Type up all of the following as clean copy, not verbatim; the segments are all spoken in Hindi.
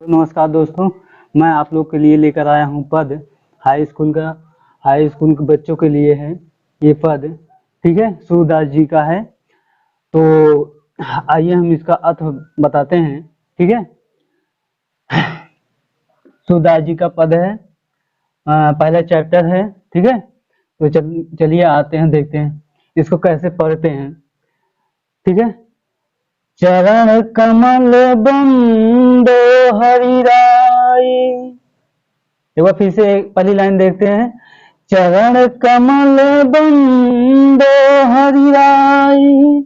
तो नमस्कार दोस्तों, मैं आप लोग के लिए लेकर आया हूँ पद हाई स्कूल के बच्चों के लिए है ये पद। ठीक है, सूरदास जी का है। तो आइए हम इसका अर्थ बताते हैं। ठीक है, सूरदास जी का पद है, पहला चैप्टर है। ठीक है, तो चलिए आते हैं, देखते हैं इसको कैसे पढ़ते हैं। ठीक है, चरण कमल बंदो हरि राई। एक बार फिर से पहली लाइन देखते हैं। चरण कमल बंदो हरि राई,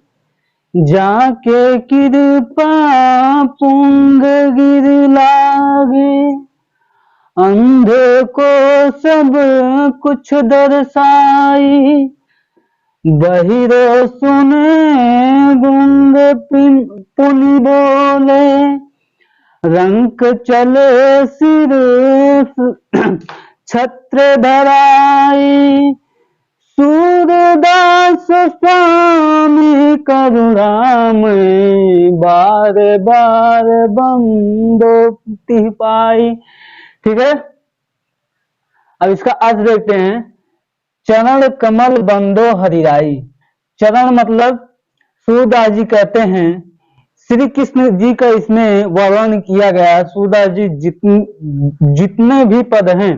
जाके कृपा पुंग गिर लागे। अंधे को सब कुछ दर्शाई, बहिरो सुने गुंग पुनि बोले। रंक चले सिर छत्र धराई, सूरदास स्वामी करुणामय। बार बार बंदो तिह पाई। ठीक है, अब इसका अर्थ देखते हैं। चरण कमल बंदो हरिराई। चरण मतलब सूरदास जी कहते हैं, श्री कृष्ण जी का इसमें वर्णन किया गया। सूरदास जी जितने भी पद हैं,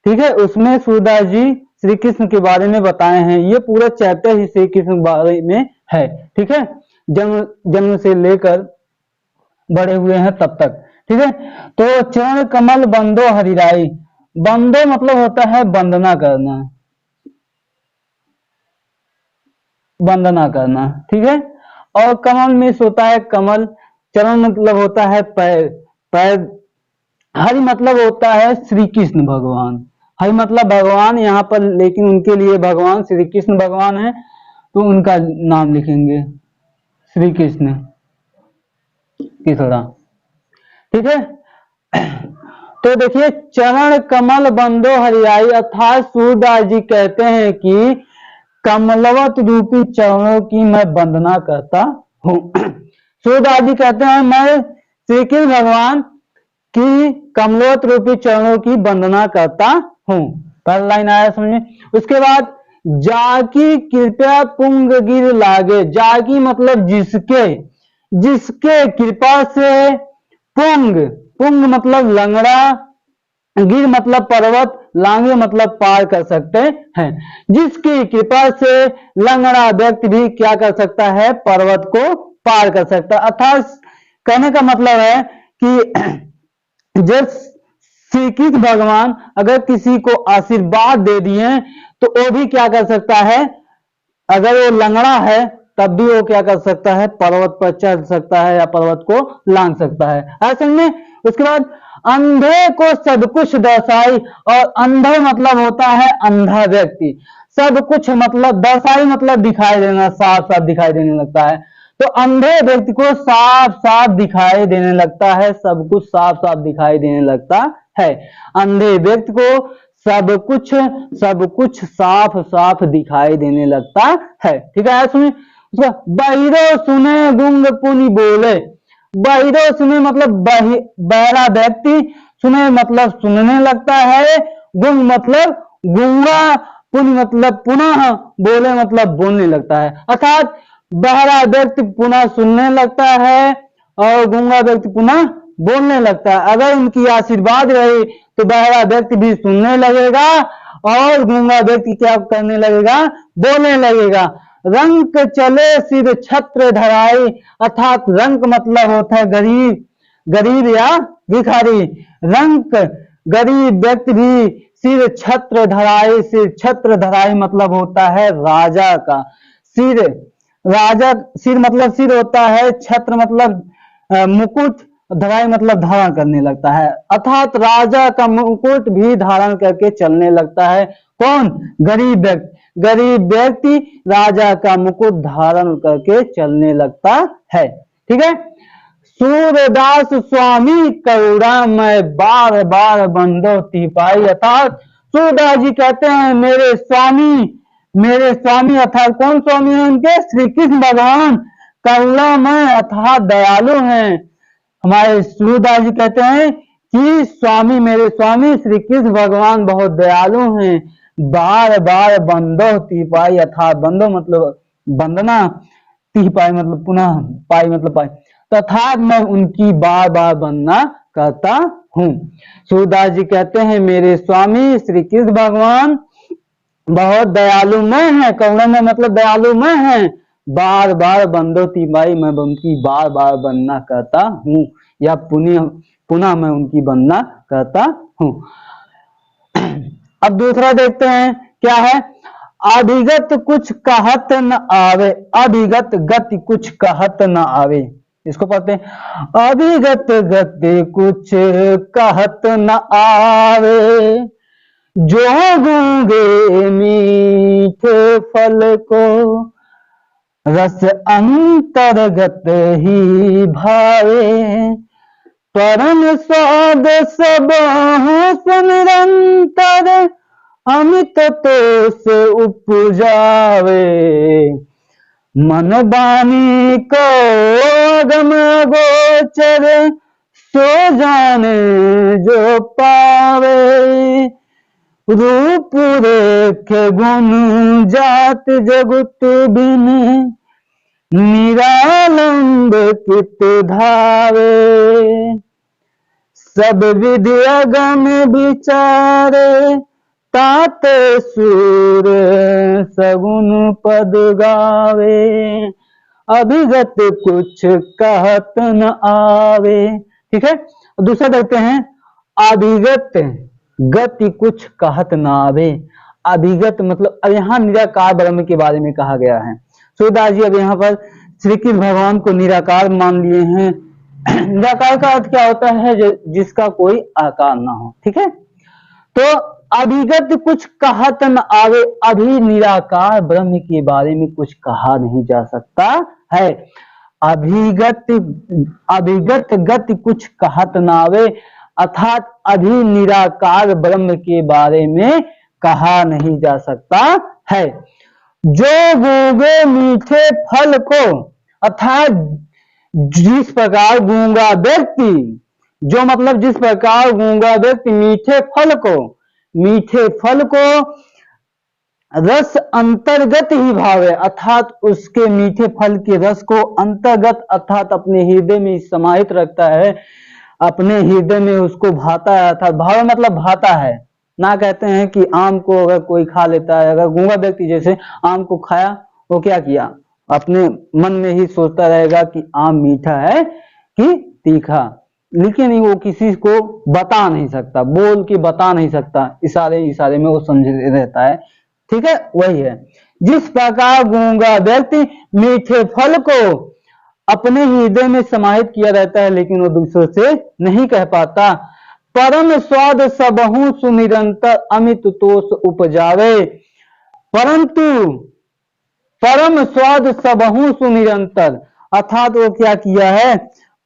ठीक है, उसमें सूरदास जी श्री कृष्ण के बारे में बताए हैं। ये पूरा चैप्टर ही श्री कृष्ण के बारे में है। ठीक है, जन्म से लेकर बड़े हुए हैं तब तक। ठीक है, तो चरण कमल बंदो हरिराई। बंदो मतलब होता है वंदना करना, वंदना करना। ठीक है, और कमल में होता है कमल। चरण मतलब होता है पैर, पैर। हरि मतलब होता है श्री कृष्ण भगवान। हरि मतलब भगवान यहाँ पर, लेकिन उनके लिए भगवान श्री कृष्ण भगवान है, तो उनका नाम लिखेंगे श्री कृष्ण किसरा। ठीक है, तो देखिए, चरण कमल बंदो हरियाई, अर्थात सूरदास जी कहते हैं कि कमलवत रूपी चरणों की मैं वंदना करता हूँ। सूरदास जी कहते हैं मैं श्री कृष्ण भगवान की कमलवत रूपी चरणों की वंदना करता हूँ। पहला लाइन आया समझे। उसके बाद जाकी कृपया पुंग गिर लागे। जाकी मतलब जिसके, जिसके कृपा से। पुंग, पुंग मतलब लंगड़ा, गिर मतलब पर्वत, लांगे मतलब पार कर सकते हैं। जिसकी कृपा से लंगड़ा व्यक्ति भी क्या कर सकता है, पर्वत को पार कर सकता है। अर्थात कहने का मतलब है कि जब श्री कृष्ण भगवान अगर किसी को आशीर्वाद दे दिए, तो वो भी क्या कर सकता है, अगर वो लंगड़ा है तब भी वो क्या कर सकता है, पर्वत पर चढ़ सकता है या पर्वत को लांग सकता है। ऐसे में उसके बाद अंधे को सब कुछ दर्शाई। और अंधे मतलब होता है अंधा व्यक्ति। सब कुछ मतलब दर्शाई मतलब दिखाई देना, साफ साफ दिखाई देने लगता है। तो अंधे व्यक्ति को साफ साफ दिखाई देने लगता है, सब कुछ साफ साफ दिखाई देने लगता है। अंधे व्यक्ति को सब कुछ साफ साफ दिखाई देने लगता है। ठीक है, सुनिए उसका। बहिरो सुने गुंग पुनि बोले। बहिरो सुने मतलब बहरा व्यक्ति, सुने मतलब सुनने लगता है, गुंग मतलब गूंगा, पुनि मतलब पुनः, बोले मतलब बोलने लगता है। अर्थात बहरा व्यक्ति पुनः सुनने लगता है और गूंगा व्यक्ति पुनः बोलने लगता है। अगर उनकी आशीर्वाद रही तो बहरा व्यक्ति भी सुनने लगेगा और गूंगा व्यक्ति क्या करने लगेगा, बोलने लगेगा। रंक चले सिर छत्र धराई। अर्थात रंक मतलब होता है गरीब, गरीब या भिखारी। रंक गरीब व्यक्ति भी सिर छत्र धराई। सिर छत्र धराई मतलब होता है राजा का सिर। राजा, सिर मतलब सिर होता है, छत्र मतलब मुकुट, धराई मतलब धारण करने लगता है। अर्थात राजा का मुकुट भी धारण करके चलने लगता है। कौन, गरीब व्यक्ति। गरीब व्यक्ति राजा का मुकुट धारण करके चलने लगता है। ठीक है, सूरदास स्वामी करुणा में बार बार बंदो तिह पाई। अर्थात सूरदास जी कहते हैं मेरे स्वामी अर्थात कौन स्वामी है उनके, श्री कृष्ण भगवान करुणा में अर्थात दयालु हैं, हमारे सूरदास जी कहते हैं कि स्वामी, मेरे स्वामी श्री कृष्ण भगवान बहुत दयालु हैं, बार बार बंदो तीपाई, अर्थात बंदो मतलब वंदना, तीपाई मतलब पुनः, पाई मतलब पाई, तथा मैं उनकी बार बार वंदना करता हूँ। सूरदास जी कहते हैं मेरे स्वामी श्री कृष्ण भगवान बहुत दयालुमय है, करुणा मतलब दयालुमय है, बार बार बंदो तीबाई, मैं उनकी बार बार वंदना करता हूँ, या पुनः मैं उनकी वंदना करता हूँ। अब दूसरा देखते हैं क्या है, अभिगत कुछ कहत न आवे, अभिगत गति कुछ कहत न आवे, इसको पढ़ते हैं, अभिगत गति कुछ कहत न आवे, जो गूंगे मीठे फल को रस अंतर्गत ही भावे, परम स्वाद सब निरंतर अमित तो से उपजावे, मन बानी को अगम गोचर सो जाने जो पावे, रूप रेख गुण जात जगत बिन निरालंब कित धावे, सब विधि अगम विचारे तात सूर सगुन पद गावे, अभिगत कुछ कहत न आवे। ठीक है, दूसरा देखते हैं, अभिगत गति कुछ कहत न आवे, अभिगत मतलब अब यहाँ निराकार ब्रह्म के बारे में कहा गया है। सूरदास जी अब यहाँ पर श्री कृष्ण भगवान को निराकार मान लिए हैं। निराकार का अर्थ क्या होता है, जिसका कोई आकार ना हो। ठीक है, तो अभिगत कुछ कहत न आवे, अभी निराकार ब्रह्म के बारे में कुछ कहा नहीं जा सकता है। अभिगत गति कुछ कहत न आवे, अर्थात अभी निराकार ब्रह्म के बारे में कहा नहीं जा सकता है। जो गूंगे मीठे फल को, अर्थात जिस प्रकार गूंगा व्यक्ति, जो मतलब जिस प्रकार गूंगा व्यक्ति मीठे फल को रस अंतर्गत ही भावे, अर्थात उसके मीठे फल के रस को अंतर्गत अर्थात अपने हृदय में समाहित रखता है, अपने हृदय में उसको भाता है, अर्थात भाव मतलब भाता है। ना कहते हैं कि आम को अगर कोई खा लेता है, अगर गूंगा व्यक्ति जैसे आम को खाया, वो क्या किया, अपने मन में ही सोचता रहेगा कि आम मीठा है कि तीखा, लेकिन वो किसी को बता नहीं सकता, बोल के बता नहीं सकता, इशारे में वो समझे रहता है। ठीक है, वही है, जिस प्रकार गूंगा व्यक्ति मीठे फल को अपने हृदय में समाहित किया रहता है, लेकिन वो दूसरों से नहीं कह पाता। परम स्वाद सबहु सुनिरंतर अमित तोष उपजावे, परंतु परम स्वाद सबहु सुनिरंतर, अर्थात वो क्या किया है,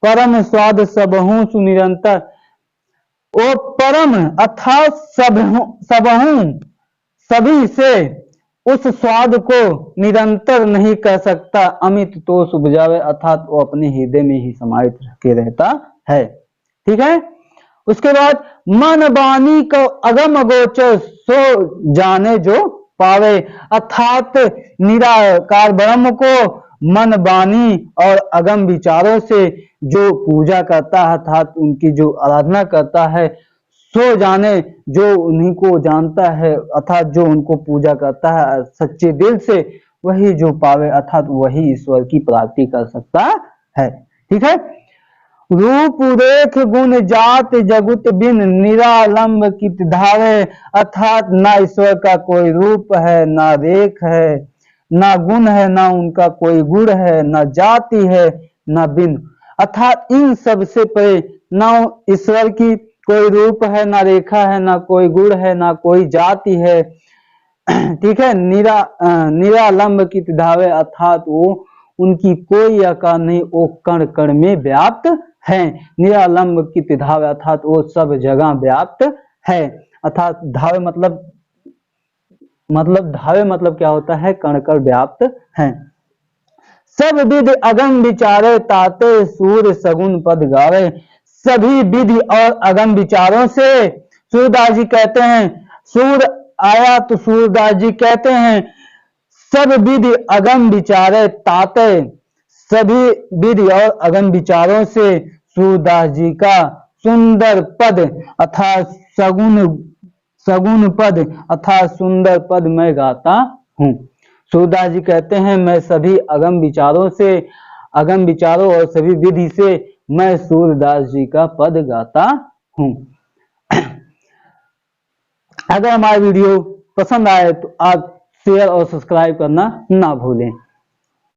परम स्वाद सबहु सुनिरंतर, वो परम अर्थात सबहु सभी से उस स्वाद को निरंतर नहीं कर सकता, अमित तोष उपजावे, अर्थात वो अपने हृदय में ही समाहित के रहता है। ठीक है, उसके बाद मन बानी को अगम गोचर सो जाने जो पावे, अर्थात निराकार ब्रह्म को मन बानी और अगम विचारों से जो पूजा करता है, अर्थात उनकी जो आराधना करता है, सो जाने जो उन्हीं को जानता है, अर्थात जो उनको पूजा करता है सच्चे दिल से, वही जो पावे, अर्थात वही ईश्वर की प्राप्ति कर सकता है। ठीक है, रूप रेख गुण जात जगत बिन निरालंब कित धावे, अर्थात ना ईश्वर का कोई रूप है, ना रेख है, ना गुण है, ना उनका कोई गुण है, ना जाति है, ना बिन, अर्थात इन सब से परे ना ईश्वर की कोई रूप है, ना रेखा है, ना कोई गुण है, ना कोई जाति है। ठीक है, निरालंब की धावे, अर्थात वो उनकी कोई आकार नहीं, वो कण कण में व्याप्त है। निरालंब की धावे, अर्थात वो सब जगह व्याप्त है, अर्थात धावे मतलब धावे मतलब क्या होता है, कण कण व्याप्त है। सब विधि अगम विचारे ताते सूर सगुन पद गावे। सभी विधि और अगम विचारों से सूरदास जी कहते हैं, सूर आया तो सूरदास जी कहते हैं सब विधि अगम विचारे ताते, सभी विधि और अगम विचारों से सूरदास जी का सुंदर पद अर्थात सगुन पद अर्थात सुंदर पद मैं गाता हूँ। सूरदास जी कहते हैं मैं सभी अगम विचारों और सभी विधि से मैं सूरदास जी का पद गाता हूँ। अगर हमारा वीडियो पसंद आए तो आप शेयर और सब्सक्राइब करना ना भूलें।